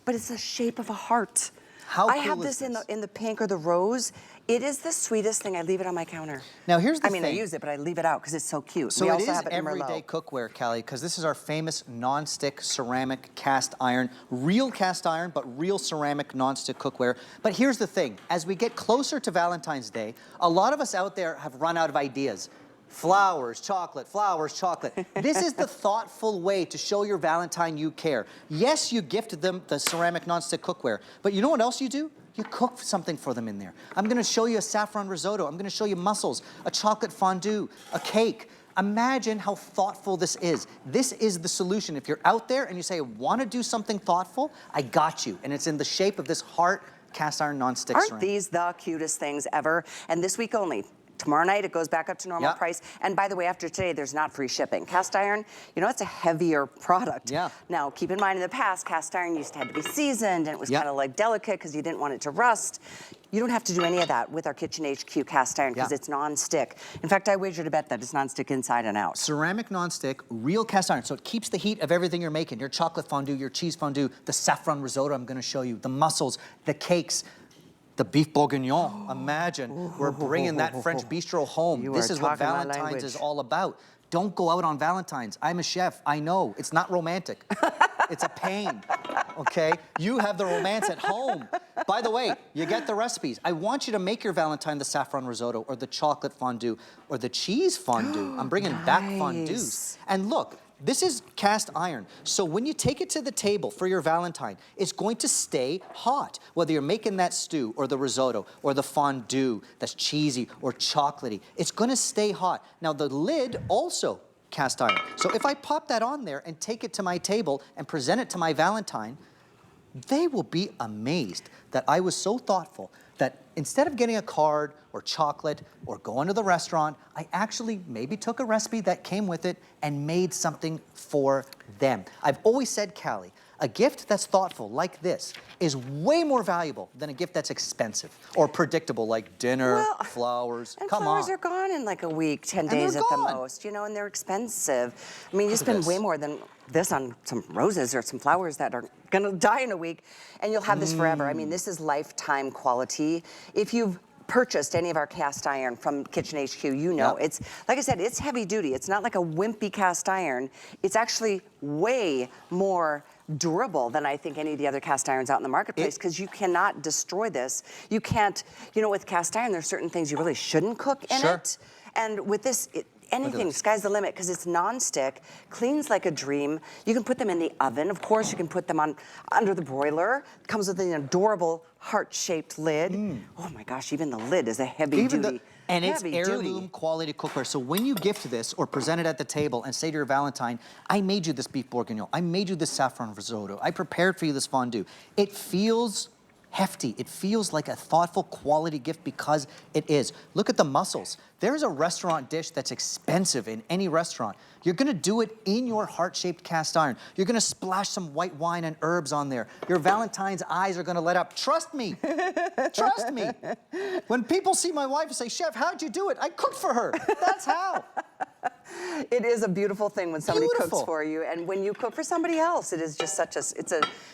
but it's the shape of a heart. How I cool have is this in the pink or the rose. It is the sweetest thing. I leave it on my counter. Now here's the thing. I use it, but I leave it out because it's so cute. So we it also is have it in everyday Merlot. cookware, Callie, because this is our famous non-stick ceramic cast iron. Real cast iron, but real ceramic non-stick cookware. But here's the thing. As we get closer to Valentine's Day, a lot of us out there have run out of ideas. Flowers, chocolate, flowers, chocolate. This is the thoughtful way to show your Valentine you care. Yes, you gift them the ceramic non-stick cookware, but you know what else you do? You cook something for them in there. I'm gonna show you a saffron risotto. I'm gonna show you mussels, a chocolate fondue, a cake. Imagine how thoughtful this is. This is the solution. If you're out there and you say, I wanna do something thoughtful, I got you. And it's in the shape of this heart cast iron non-stick ceramic. Aren't these the cutest things ever? And this week only. Tomorrow night, it goes back up to normal price. And by the way, after today, there's not free shipping. Cast iron, you know, it's a heavier product. Yeah. Now, keep in mind, in the past, cast iron used to have to be seasoned, and it was kind of like delicate because you didn't want it to rust. You don't have to do any of that with our Kitchen HQ cast iron because it's non-stick. In fact, I wager to bet that it's non-stick inside and out. Ceramic non-stick, real cast iron. So it keeps the heat of everything you're making. Your chocolate fondue, your cheese fondue, the saffron risotto I'm gonna show you, the mussels, the cakes. The beef bourguignon, imagine, we're bringing that French bistro home. This is what Valentine's is all about. Don't go out on Valentine's. I'm a chef, I know. It's not romantic. It's a pain, okay? You have the romance at home. By the way, you get the recipes. I want you to make your Valentine the saffron risotto or the chocolate fondue or the cheese fondue. I'm bringing back fondues. And look, this is cast iron, so when you take it to the table for your Valentine, it's going to stay hot. Whether you're making that stew or the risotto or the fondue that's cheesy or chocolatey, it's gonna stay hot. Now the lid also cast iron. So if I pop that on there and take it to my table and present it to my Valentine, they will be amazed that I was so thoughtful that instead of getting a card or chocolate or going to the restaurant, I actually maybe took a recipe that came with it and made something for them. I've always said, Callie, a gift that's thoughtful like this is way more valuable than a gift that's expensive or predictable like dinner, flowers. And Come flowers on. are gone in like a week, 10 days at the most, you know, and they're expensive. I mean, you spend way more than this on some roses or some flowers that are gonna die in a week, and you'll have this forever. I mean, this is lifetime quality. If you've purchased any of our cast iron from Kitchen HQ, you know, it's, like I said, it's heavy duty. It's not like a wimpy cast iron. It's actually way more durable than I think any of the other cast irons out in the marketplace because you cannot destroy this. You can't, you know, with cast iron, there's certain things you really shouldn't cook in it. And with this, anything, sky's the limit because it's non-stick, cleans like a dream. You can put them in the oven. Of course, you can put them on under the broiler. It comes with an adorable heart-shaped lid. Oh my gosh, even the lid is a heavy duty. And it's heirloom quality cookware. So when you gift this or present it at the table and say to your Valentine, I made you this beef bourguignon, I made you this saffron risotto, I prepared for you this fondue. It feels hefty. It feels like a thoughtful quality gift because it is. Look at the mussels. There's a restaurant dish that's expensive in any restaurant. You're gonna do it in your heart-shaped cast iron. You're gonna splash some white wine and herbs on there. Your Valentine's eyes are gonna light up. Trust me, trust me. When people see my wife and say, Chef, how'd you do it? I cooked for her, that's how. It is a beautiful thing when somebody cooks for you, and when you cook for somebody else, it is just such a,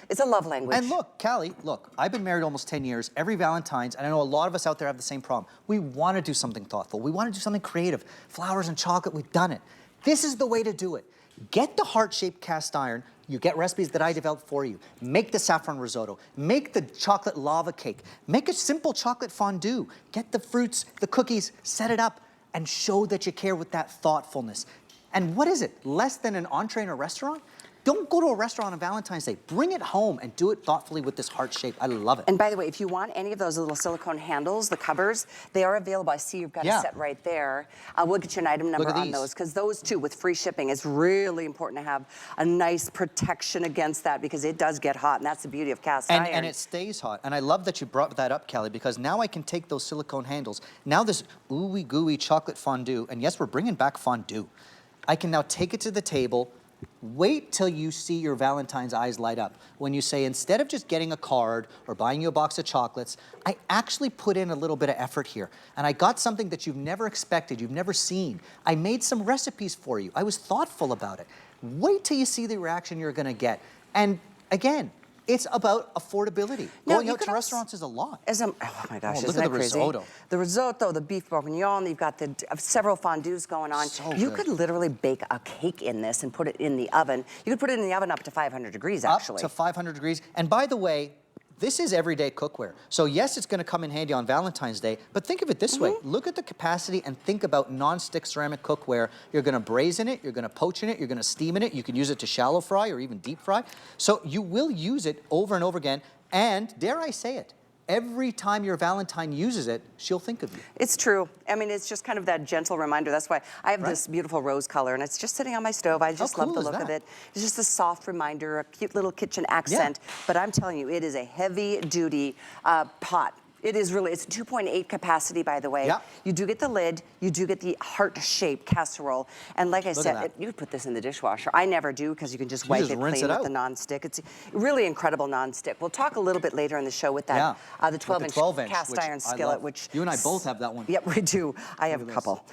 it's a love language. And look, Callie, look, I've been married almost 10 years. Every Valentine's, and I know a lot of us out there have the same problem. We want to do something thoughtful. We want to do something creative. Flowers and chocolate, we've done it. This is the way to do it. Get the heart-shaped cast iron. You get recipes that I developed for you. Make the saffron risotto. Make the chocolate lava cake. Make a simple chocolate fondue. Get the fruits, the cookies, set it up, and show that you care with that thoughtfulness. And what is it? Less than an entree in a restaurant? Don't go to a restaurant on Valentine's Day. Bring it home and do it thoughtfully with this heart shape. I love it. And by the way, if you want any of those little silicone handles, the covers, they are available. I see you've got a set right there. We'll get you an item number on those because those too, with free shipping, it's really important to have a nice protection against that because it does get hot, and that's the beauty of cast iron. And it stays hot. And I love that you brought that up, Callie, because now I can take those silicone handles. Now this ooey gooey chocolate fondue, and yes, we're bringing back fondue. I can now take it to the table. Wait till you see your Valentine's eyes light up. When you say, instead of just getting a card or buying you a box of chocolates, I actually put in a little bit of effort here. And I got something that you've never expected, you've never seen. I made some recipes for you. I was thoughtful about it. Wait till you see the reaction you're gonna get. And again, It's about affordability. No, Going you out could to also- restaurants is a lot. Oh my gosh, Oh, look isn't at that the crazy? risotto. The risotto, the beef bourguignon, you've got the several fondues going on. So You good. could literally bake a cake in this and put it in the oven. You could put it in the oven up to 500 degrees, actually. Up to 500 degrees. And by the way, this is everyday cookware. So yes, it's gonna come in handy on Valentine's Day, but think of it this way. Look at the capacity and think about non-stick ceramic cookware. You're gonna braise in it, you're gonna poach in it, you're gonna steam in it, you can use it to shallow fry or even deep fry. So you will use it over and over again, and dare I say it, every time your Valentine uses it, she'll think of you. It's true. I mean, it's just kind of that gentle reminder. That's why I have this beautiful rose color, and it's just sitting on my stove. I just love cool the is look of that? it. It's just a soft reminder, a cute little kitchen accent. But I'm telling you, it is a heavy-duty pot. It is really, it's 2.8 capacity, by the way. Yeah. You do get the lid, you do get the heart-shaped casserole. And like I Look at said, that. you could put this in the dishwasher. I never do, because you can just wipe just it rinse clean it with the out. nonstick. It's really incredible nonstick. We'll talk a little bit later in the show with that, the 12-inch cast iron skillet, which... You and I both have that one. Yep, we do. I have a this. couple.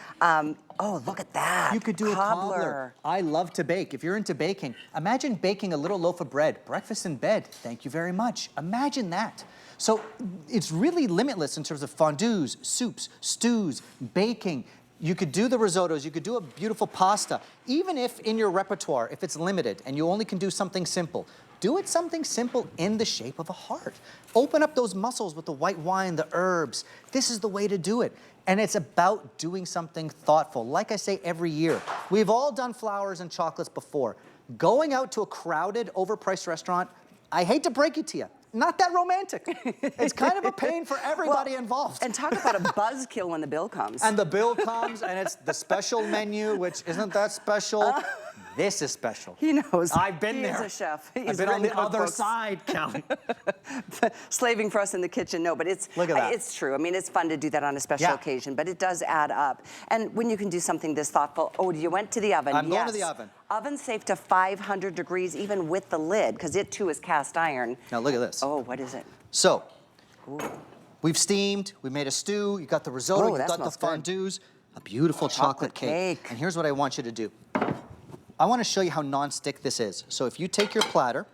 Oh, look at that. You could do a cobbler. I love to bake. If you're into baking, imagine baking a little loaf of bread, breakfast in bed. Thank you very much. Imagine that. So it's really limitless in terms of fondues, soups, stews, baking. You could do the risottos, you could do a beautiful pasta. Even if in your repertoire, if it's limited and you only can do something simple, do it something simple in the shape of a heart. Open up those mussels with the white wine, the herbs. This is the way to do it. And it's about doing something thoughtful. Like I say every year, we've all done flowers and chocolates before. Going out to a crowded, overpriced restaurant, I hate to break it to you, not that romantic. It's kind of a pain for everybody involved. And talk about a buzzkill when the bill comes. And the bill comes, and it's the special menu, which isn't that special. This is special. He knows. I've been there. He's a chef. I've been on the other side, Callie. Slaving for us in the kitchen. No, but it's Look at that. It's true. I mean, it's fun to do that on a special occasion, but it does add up. And when you can do something this thoughtful, you went to the oven. I'm going to the oven. Oven safe to 500 degrees, even with the lid, because it too is cast iron. Now look at this. Oh, what is it? So, we've steamed, we made a stew, you got the risotto, you that got the smells good. fondues, a beautiful chocolate cake. And here's what I want you to do. I want to show you how non-stick this is. So if you take your platter,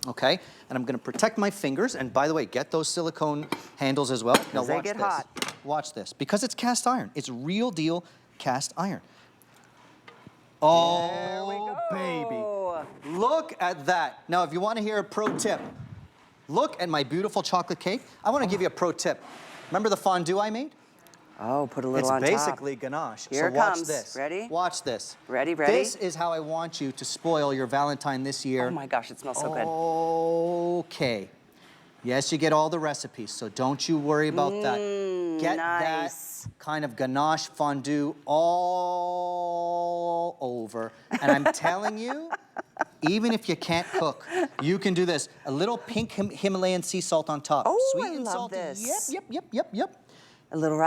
okay, and I'm going to protect my fingers, and by the way, get those silicone handles as well. Now they watch get this. hot. Watch this. Because it's cast iron. It's real deal cast iron. Oh, There we go. baby. Look at that. Now, if you want to hear a pro tip, look at my beautiful chocolate cake. I want to give you a pro tip. Remember the fondue I made? Oh, put a little on It's top. basically ganache. Here so it watch comes. this. Ready? Watch this. Ready, ready? This is how I want you to spoil your Valentine this year. Oh my gosh, it smells so good. Okay. Yes, you get all the recipes, so don't you worry about that. Get nice. that kind of ganache fondue all over. And I'm telling you, even if you can't cook, you can do this. A little pink Himalayan sea salt on top. Oh, Sweet I and love salty. this. Yep. A little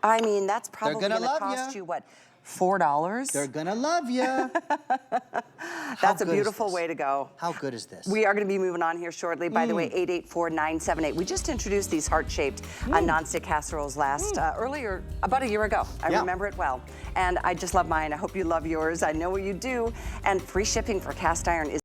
I mean, that's probably gonna gonna love cost ya. you what, $4? They're gonna love you. That's a beautiful way to go. How good is this? We are going to be moving on here shortly. By the way, 884-978. We just introduced these heart-shaped nonstick casseroles earlier, about a year ago. I remember it well. And I just love mine. I hope you love yours. I know you do. And free shipping for cast iron is